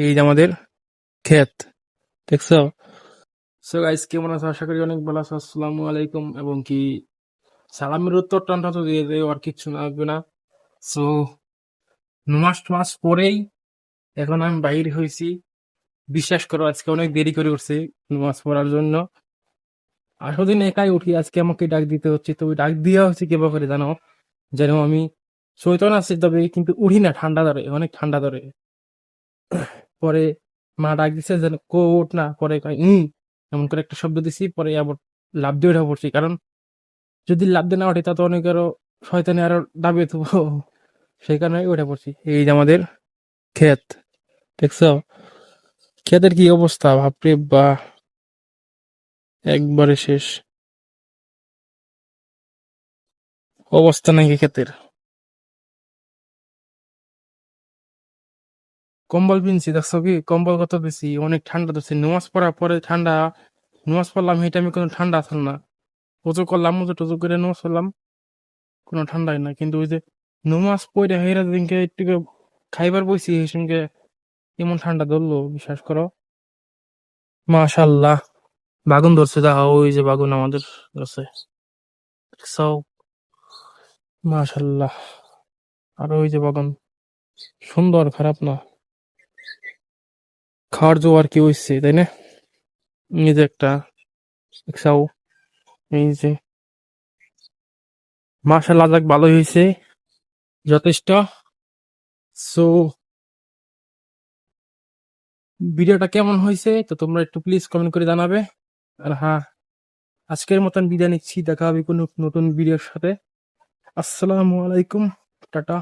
এই যে আমাদের ক্ষেত, দেখছো? সো গাইস, কেমন আছো? আশা করি অনেক ভালো আছো। আসসালামু আলাইকুম। এবং কি সালামের উত্তর টানটা তো দিয়ে দেয়, আর কিচ্ছু না আসবে না। সো মাস পরেই এখন আমি বাইর হয়েছি। বিশ্বাস করো, আজকে অনেক দেরি করে উঠছি নামাজ পড়ার জন্য। আসলে দিন একাই উঠি, আজকে আমাকে ডাক দিতে হচ্ছে। তো ওই ডাক দেওয়া হচ্ছে কি করে জানো? যেন আমি শয়তান আছি, তবে কিন্তু উঠি না, ঠান্ডা ধরে, অনেক ঠান্ডা ধরে। পরে মা ডাক দিছে যেন কো ওঠ না, পরে কয় এমন করে একটা শব্দ দিছি, পরে আবার লাফ দিয়ে উঠে পড়ছি। কারণ যদি লাফ দিয়ে না ওঠে তা তো অনেক আরো শয়তানি আরো দাবিয়ে থবো, সেই কারণে উঠে পড়ছি। এই যে আমাদের ক্ষেত, দেখছো? ক্ষেতের কি অবস্থা, বাপরে বা, একবারে শেষ অবস্থা নাকি ক্ষেতের। কম্বল পিনছি, দেখছো কি কম্বল কত বেশি, অনেক ঠান্ডা ধরছে। নামাজ পড়ার পরে ঠান্ডা, নামাজ পড়লাম এই টাইমে কোনো ঠান্ডা আসল না। উজু করলাম, উজু টুজু করে নামাজ পড়লাম, কোনো ঠান্ডাই না। কিন্তু ওই যে নমাজ পড়ে হেরা দিনকে একটু খাইবার বইছি, এই সঙ্গে এমন ঠান্ডা ধরলো, বিশ্বাস করো। মাশাল্লাহ, বাগুন ধরছে, দেখা ওই যে বাগুন আমাদের ধরছে, সব মাশাল্লাহ। আর ওই যে বাগান, সুন্দর, খারাপ না। খাওয়ার জো আর কি হইছে, তাই না? এই যে একটা দেখছাও, এই যে মাশাল্লাহ, যাক ভালোই হয়েছে, যথেষ্ট। সো ভিডিওটা কেমন হয়েছে তো তোমরা একটু প্লিজ কমেন্ট করে জানাবে। আর হ্যাঁ, আজকের মতন বিদায় নিচ্ছি, দেখা হবে কোনো নতুন ভিডিওর সাথে। আসসালামু আলাইকুম, টাটা।